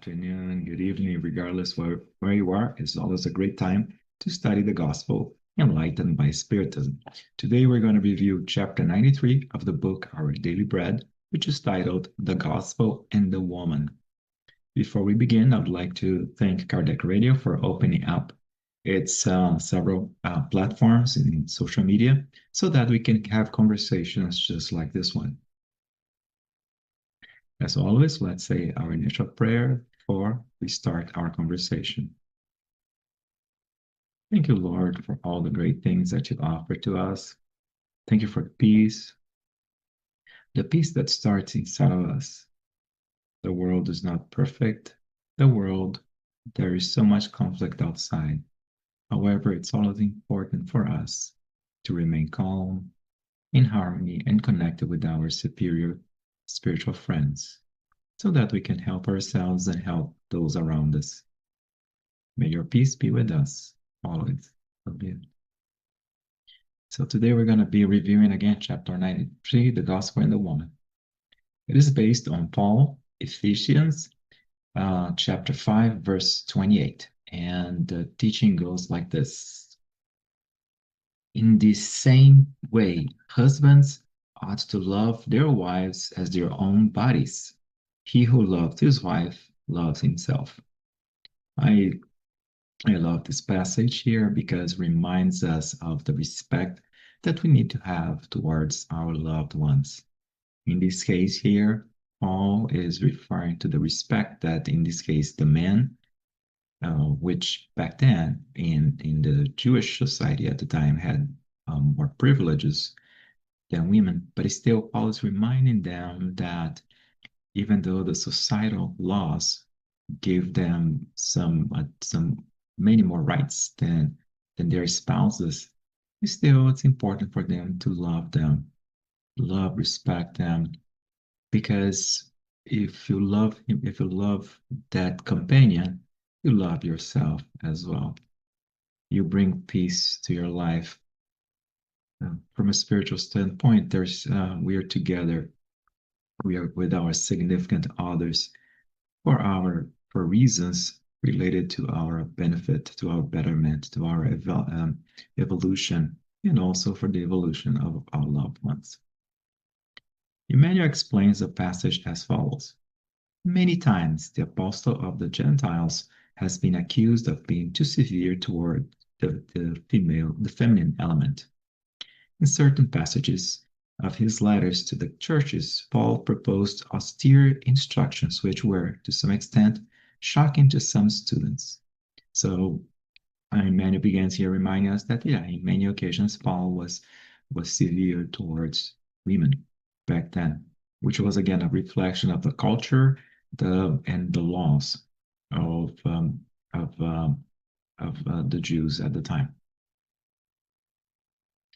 afternoon, good evening, regardless where you are. It's always a great time to study the gospel enlightened by Spiritism. Today we're going to review chapter 93 of the book Our Daily Bread, which is titled The Gospel and the Woman. Before we begin, I'd like to thank Kardec Radio for opening up its several platforms in social media so that we can have conversations just like this one. As always, let's say our initial prayer before we start our conversation. Thank you, Lord, for all the great things that you offer to us. Thank you for peace, the peace that starts inside of us. The world is not perfect. There is so much conflict outside. However, it's always important for us to remain calm, in harmony, and connected with our superior spiritual friends, so that we can help ourselves and help those around us. May your peace be with us always. Amen. So today we're going to be reviewing again chapter 93, the Gospel and the Woman. It is based on Paul, Ephesians, chapter 5, verse 28. And the teaching goes like this. In the same way, husbands ought to love their wives as their own bodies. He who loves his wife loves himself. I love this passage here because it reminds us of the respect that we need to have towards our loved ones. In this case here, Paul is referring to the respect that, in this case, the men, which back then in the Jewish society at the time had more privileges than women, but still Paul is reminding them that even though the societal laws gave them some many more rights than their spouses, still it's important for them to love them, respect them, because if you love him, if you love that companion, you love yourself as well. You bring peace to your life. From a spiritual standpoint, we are together. We are with our significant others for reasons related to our benefit, to our betterment, to our evolution, and also for the evolution of our loved ones. Emmanuel explains the passage as follows. Many times the apostle of the Gentiles has been accused of being too severe toward the feminine element. In certain passages of his letters to the churches, Paul proposed austere instructions which were, to some extent, shocking to some students. So Emmanuel begins here reminding us that, in many occasions, Paul was severe towards women back then, which was, again, a reflection of the culture and the laws of the Jews at the time.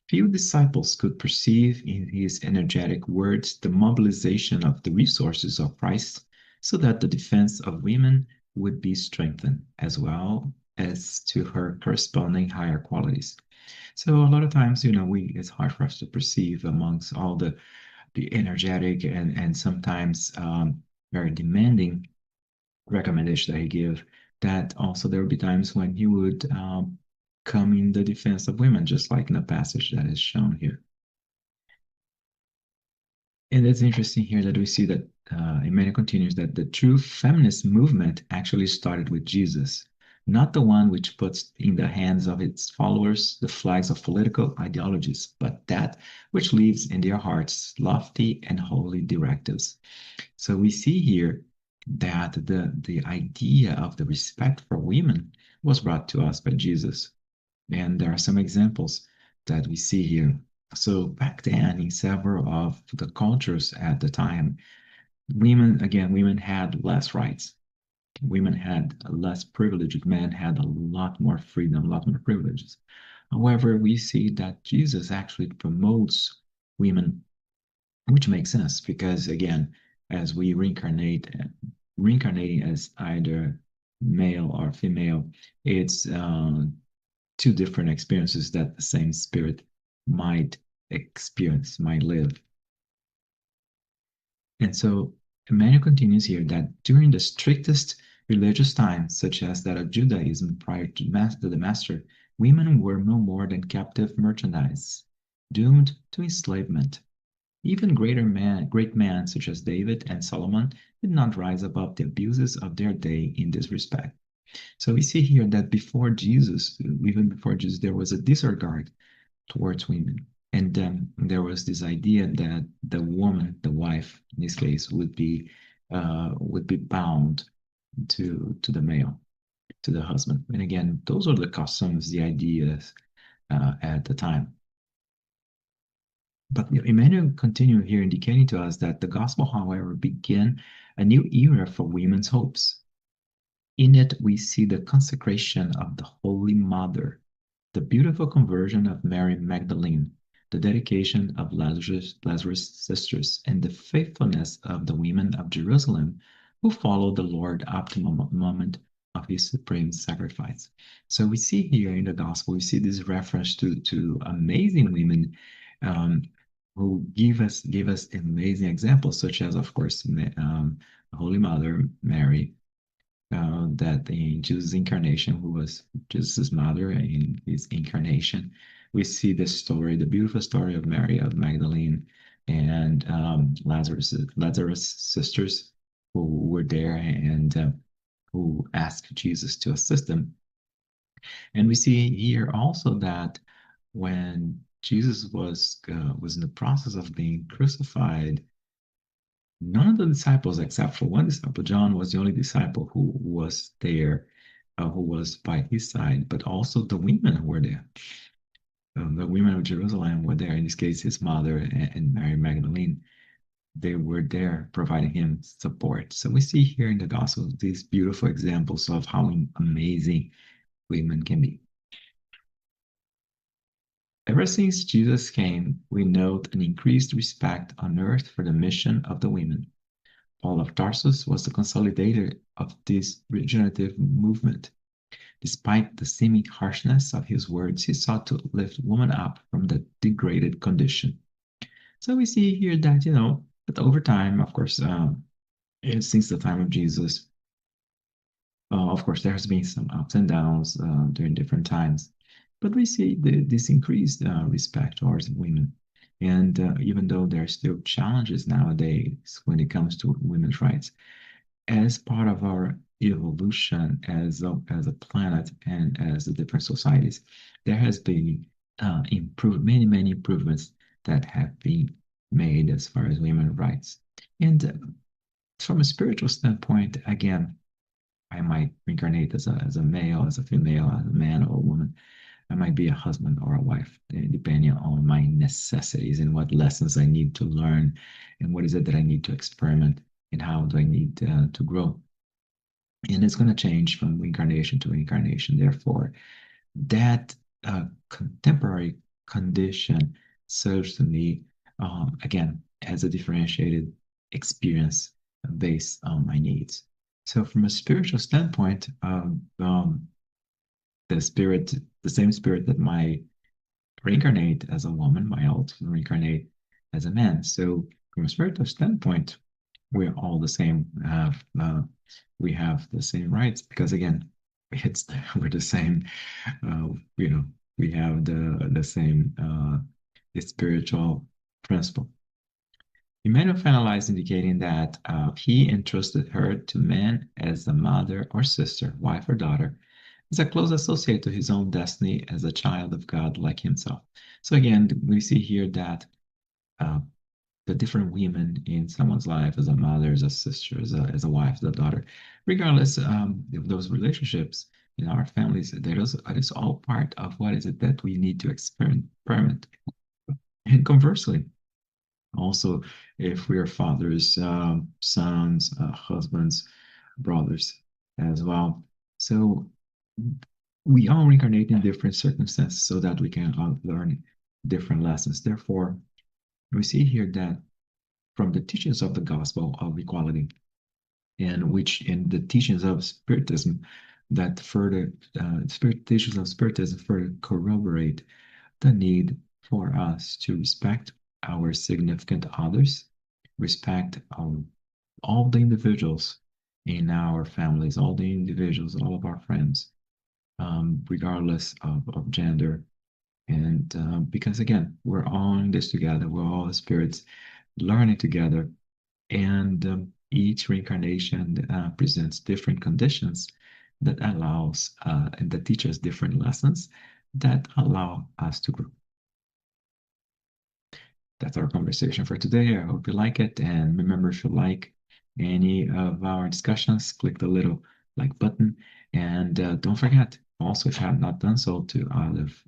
Few disciples could perceive in his energetic words the mobilization of the resources of Christ so that the defense of women would be strengthened, as well as to her corresponding higher qualities. So a lot of times, it's hard for us to perceive amongst all the energetic and sometimes very demanding recommendation that he gave, that also there would be times when he would come in the defense of women, just like in the passage that is shown here. And it's interesting here that we see that Emmanuel continues that the true feminist movement actually started with Jesus, not the one which puts in the hands of its followers the flags of political ideologies, but that which leaves in their hearts lofty and holy directives. So we see here that the idea of the respect for women was brought to us by Jesus. And there are some examples that we see here. So back then, in several of the cultures at the time, women had less rights. Women had less privileges. Men had a lot more freedom, a lot more privileges. However, we see that Jesus actually promotes women, which makes sense because, again, as we reincarnating as either male or female, it's two different experiences that the same spirit might experience, might live. And so Emmanuel continues here that during the strictest Religious times, such as that of Judaism prior to the Master, women were no more than captive merchandise, doomed to enslavement. Even great men such as David and Solomon did not rise above the abuses of their day in this respect. So we see here that before Jesus, even before Jesus, there was a disregard towards women. And then there was this idea that the woman, the wife in this case, would be bound to the male, to the husband. And again, those are the customs, the ideas at the time. But Emmanuel continued here indicating to us that the gospel, however, began a new era for women's hopes. In it, we see the consecration of the Holy Mother, the beautiful conversion of Mary Magdalene, the dedication of Lazarus' sisters, and the faithfulness of the women of Jerusalem who followed the Lord up to the moment of his supreme sacrifice. So we see here in the gospel, we see this reference to amazing women um, who give us amazing examples, such as, of course, Holy Mother Mary, that in Jesus' incarnation, who was Jesus' mother in his incarnation, we see the story, the beautiful story of Mary of Magdalene and Lazarus' sisters who were there and who asked Jesus to assist them. And we see here also that when Jesus was in the process of being crucified, none of the disciples, except for one disciple, John was the only disciple who was there, who was by his side, but also the women who were there. The women of Jerusalem were there, in this case, his mother and Mary Magdalene. They were there providing him support. So we see here in the Gospel these beautiful examples of how amazing women can be. Ever since Jesus came, we note an increased respect on earth for the mission of the women. Paul of Tarsus was the consolidator of this regenerative movement. Despite the seeming harshness of his words, he sought to lift woman up from the degraded condition. So we see here that, that over time, of course, since the time of Jesus, of course, there has been some ups and downs during different times, but we see this increased respect towards women. And even though there are still challenges nowadays when it comes to women's rights, as part of our evolution as a planet and as the different societies, there has been many improvements that have been made as far as women's rights. And from a spiritual standpoint, again, I might reincarnate as a male, as a female, as a man or a woman. I might be a husband or a wife, depending on my necessities and what lessons I need to learn and what is it that I need to experiment and how do I need to grow. And it's going to change from incarnation to incarnation. Therefore, that contemporary condition serves to me, again, as a differentiated experience based on my needs. So, from a spiritual standpoint, the spirit, the same spirit that might reincarnate as a woman might also reincarnate as a man. So, from a spiritual standpoint, we're all the same. We have the same rights because, again, we're the same. Uh, you know, we have the same spiritual principle. Emmanuel finalized indicating that he entrusted her to man as a mother or sister, wife or daughter, as a close associate to his own destiny as a child of God like himself. So again, we see here that uh, the different women in someone's life, as a mother, as a sister, as a wife, as a daughter, regardless of those relationships in our families, that is all part of what is it that we need to experiment. And conversely, also, if we are fathers, sons, husbands, brothers as well. So we all reincarnate in different circumstances so that we can learn different lessons. Therefore, we see here that from the teachings of the gospel of equality, and which in the teachings of spiritism, that further teachings of spiritism further corroborate the need for us to respect our significant others, respect all the individuals, in our families, all the individuals, all of our friends, regardless of gender. And because again, we're all in this together, we're all spirits learning together, and each reincarnation presents different conditions that allows and that teach us different lessons that allow us to grow. That's our conversation for today. I hope you like it. And remember, if you like any of our discussions, click the little like button. And don't forget, also, if you have not done so, to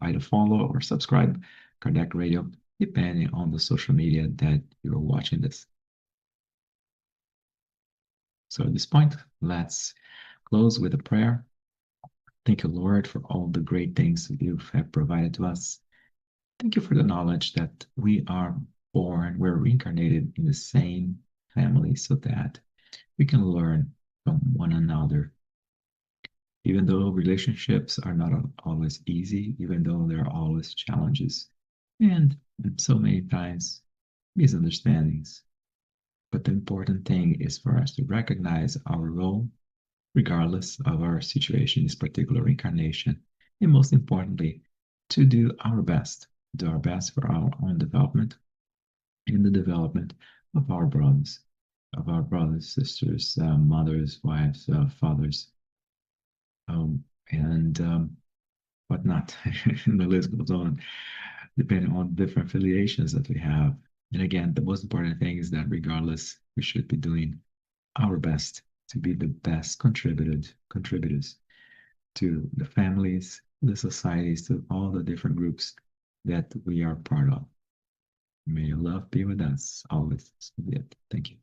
either follow or subscribe Kardec Radio, depending on the social media that you're watching this. So at this point, let's close with a prayer. Thank you, Lord, for all the great things that you have provided to us. Thank you for the knowledge that we are born, we're reincarnated in the same family so that we can learn from one another. Even though relationships are not always easy, even though there are always challenges, and so many times misunderstandings. But the important thing is for us to recognize our role, regardless of our situation, this particular incarnation, and most importantly, to do our best for our own development in the development of our brothers, sisters, mothers, wives, fathers, and whatnot. And the list goes on, depending on different affiliations that we have. And again, the most important thing is that regardless, we should be doing our best to be the best contributors to the families, the societies, to all the different groups that we are part of. May your love be with us always. Thank you.